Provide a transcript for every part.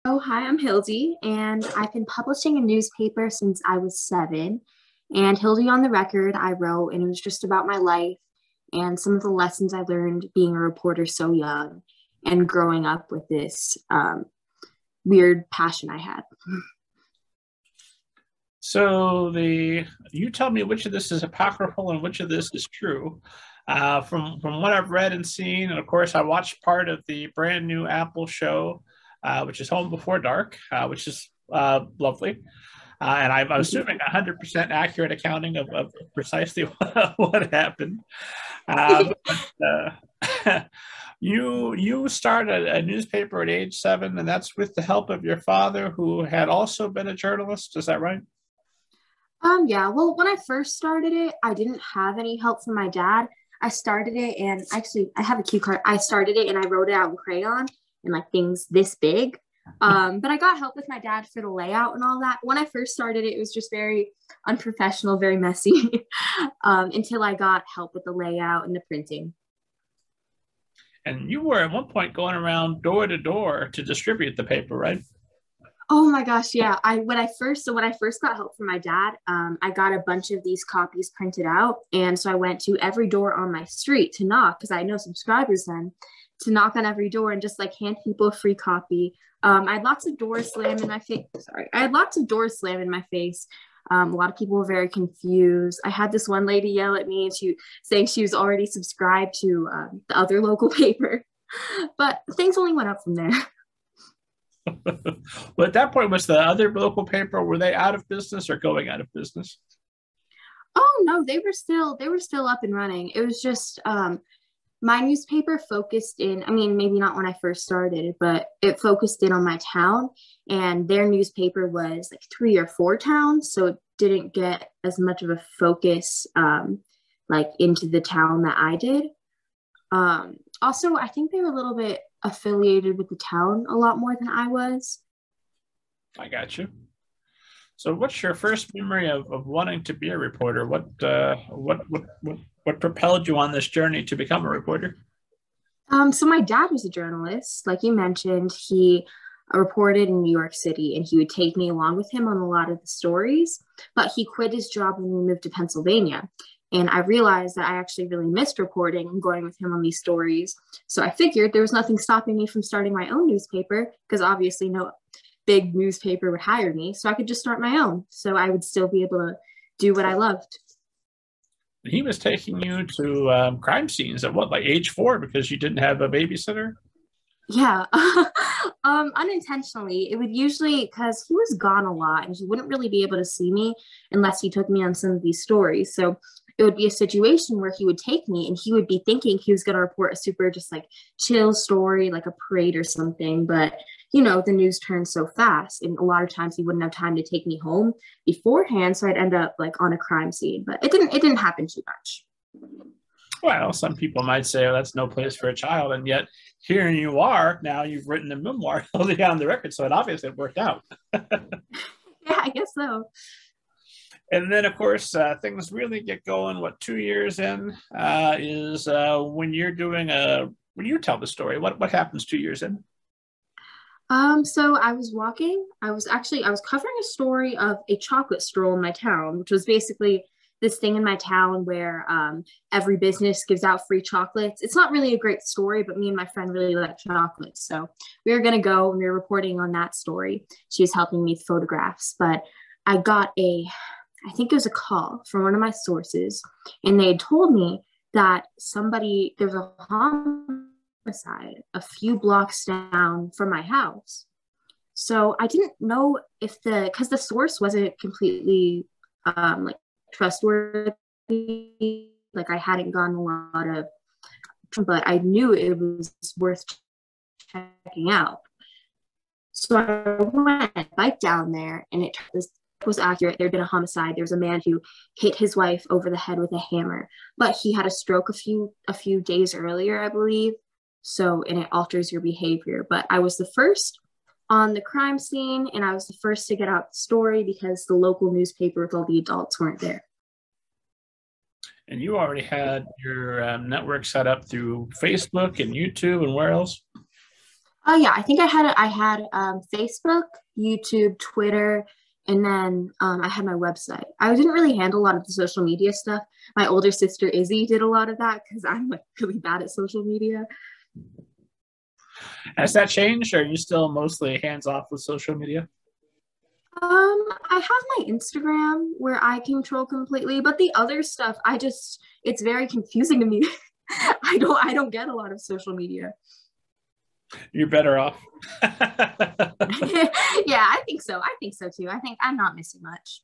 Oh, hi, I'm Hilde, and I've been publishing a newspaper since I was 7. And Hilde on the Record, I wrote, and it was just about my life and some of the lessons I learned being a reporter so young and growing up with this weird passion I had. So you tell me which of this is apocryphal and which of this is true. From what I've read and seen, and of course I watched part of the brand new Apple show, which is Home Before Dark, which is lovely. And I'm assuming 100% accurate accounting of precisely what happened. But you started a newspaper at age 7, and that's with the help of your father, who had also been a journalist. Is that right? Yeah, well, when I first started it, I didn't have any help from my dad. I started it, and actually, I have a cue card. I started it and I wrote it out in crayon and like things this big. But I got help with my dad for the layout and all that. When I first started it, it was just very unprofessional, very messy, until I got help with the layout and the printing. And you were at one point going around door to door to distribute the paper, right? Oh my gosh, yeah. When I first got help from my dad, I got a bunch of these copies printed out, and so I went to every door on my street to knock because I had no subscribers then, to knock on every door and just like hand people a free copy. I had lots of doors slam in my face. Sorry, I had lots of doors slam in my face. A lot of people were very confused. I had this one lady yell at me and saying she was already subscribed to the other local paper, but things only went up from there. Well, at that point, was the other local paper, were they out of business or going out of business? Oh no, they were still up and running. It was just my newspaper focused in, I mean, maybe not when I first started, but it focused in on my town, and their newspaper was like 3 or 4 towns, so it didn't get as much of a focus like into the town that I did. Also, I think they were a little bit affiliated with the town a lot more than I was. I got you. So, what's your first memory of wanting to be a reporter? What propelled you on this journey to become a reporter? So my dad was a journalist, like you mentioned. He reported in New York City, and he would take me along with him on a lot of the stories. But he quit his job when we moved to Pennsylvania, and I realized that I actually really missed reporting and going with him on these stories. So I figured there was nothing stopping me from starting my own newspaper, because obviously no big newspaper would hire me. So I could just start my own. So I would still be able to do what I loved. He was taking you to crime scenes at what, like age 4, because you didn't have a babysitter? Yeah. Unintentionally. It would usually, because he was gone a lot and he wouldn't really be able to see me unless he took me on some of these stories. So it would be a situation where he would take me and he would be thinking he was going to report a super just like chill story, like a parade or something. But, the news turns so fast. And a lot of times he wouldn't have time to take me home beforehand. So I'd end up like on a crime scene, but it didn't happen too much. Well, some people might say, oh, that's no place for a child. And yet here you are. Now you've written a memoir holding on the record. So it obviously worked out. Yeah, I guess so. And then, of course, things really get going. What, 2 years in is when you're when you tell the story. What happens 2 years in? So I was covering a story of a chocolate stroll in my town, which was basically this thing in my town where every business gives out free chocolates. It's not really a great story, but me and my friend really like chocolates. So we were going to go and we were reporting on that story. She was helping me with photographs, but I got I think it was a call from one of my sources, and they had told me that there's a homicide a few blocks down from my house. So I didn't know because the source wasn't completely like trustworthy. Like I hadn't gotten a lot of, but I knew it was worth checking out. So I went bike down there, and it was accurate. There had been a homicide. There was a man who hit his wife over the head with a hammer, but he had a stroke a few days earlier, I believe. So, and it alters your behavior. But I was the first on the crime scene, and I was the first to get out the story because the local newspaper with all the adults weren't there. And you already had your network set up through Facebook and YouTube, and where else? Oh yeah, I think I had Facebook, YouTube, Twitter, and then I had my website. I didn't really handle a lot of the social media stuff. My older sister Izzy did a lot of that because I'm like really bad at social media. Has that changed, or are you still mostly hands off with social media? I have my Instagram where I control completely, but the other stuff, it's very confusing to me. I don't get a lot of social media. You're better off. Yeah, I think so. I think so too. I think I'm not missing much.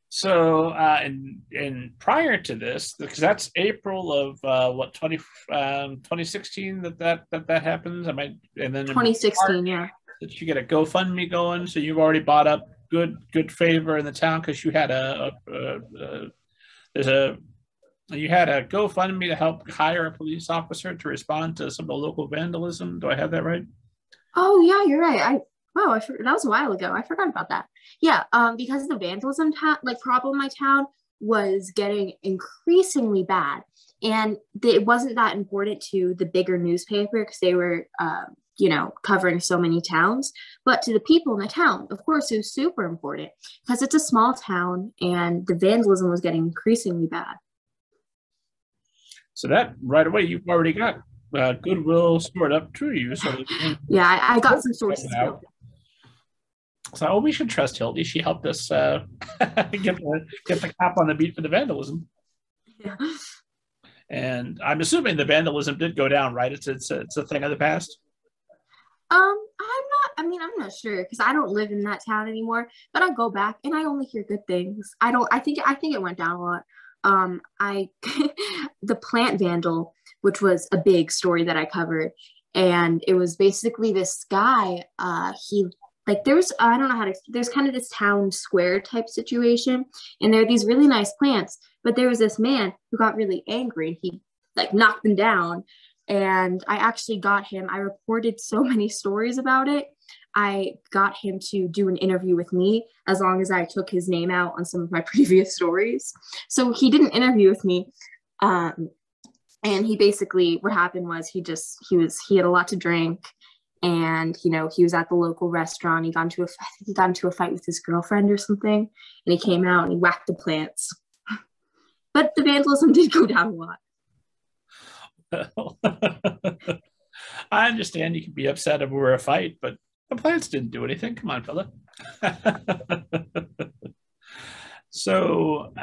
So, and prior to this, because that's April of what 2016 that happens. I might, and then in March 2016, yeah. that you get a GoFundMe going. So you've already bought up good favor in the town because you had there's a you had a GoFundMe to help hire a police officer to respond to some of the local vandalism. Do I have that right? Oh yeah, you're right. That was a while ago. I forgot about that. Yeah, because the vandalism like problem in my town was getting increasingly bad, and it wasn't that important to the bigger newspaper because they were, covering so many towns. But to the people in the town, of course, it was super important because it's a small town, and the vandalism was getting increasingly bad. So that right away, you've already got goodwill stored up to you. So Yeah, I got some sources built. So oh, we should trust Hilde. She helped us get the cop on the beat for the vandalism. Yeah. And I'm assuming the vandalism did go down, right? It's a thing of the past. I'm not sure because I don't live in that town anymore, but I go back and I only hear good things. I think it went down a lot. I the plant vandal, which was a big story that I covered, and it was basically this guy, he like there's I don't know how to there's kind of this town square type situation, and there are these really nice plants, but there was this man who got really angry and he like knocked them down. And I actually got him, I reported so many stories about it. I got him to do an interview with me as long as I took his name out on some of my previous stories. So he did an interview with me. And he basically, what happened was he had a lot to drink, and he was at the local restaurant. I think he got into a fight with his girlfriend or something, and he came out and he whacked the plants. But the vandalism did go down a lot. I understand you can be upset over a fight, but the plants didn't do anything. Come on, fella. So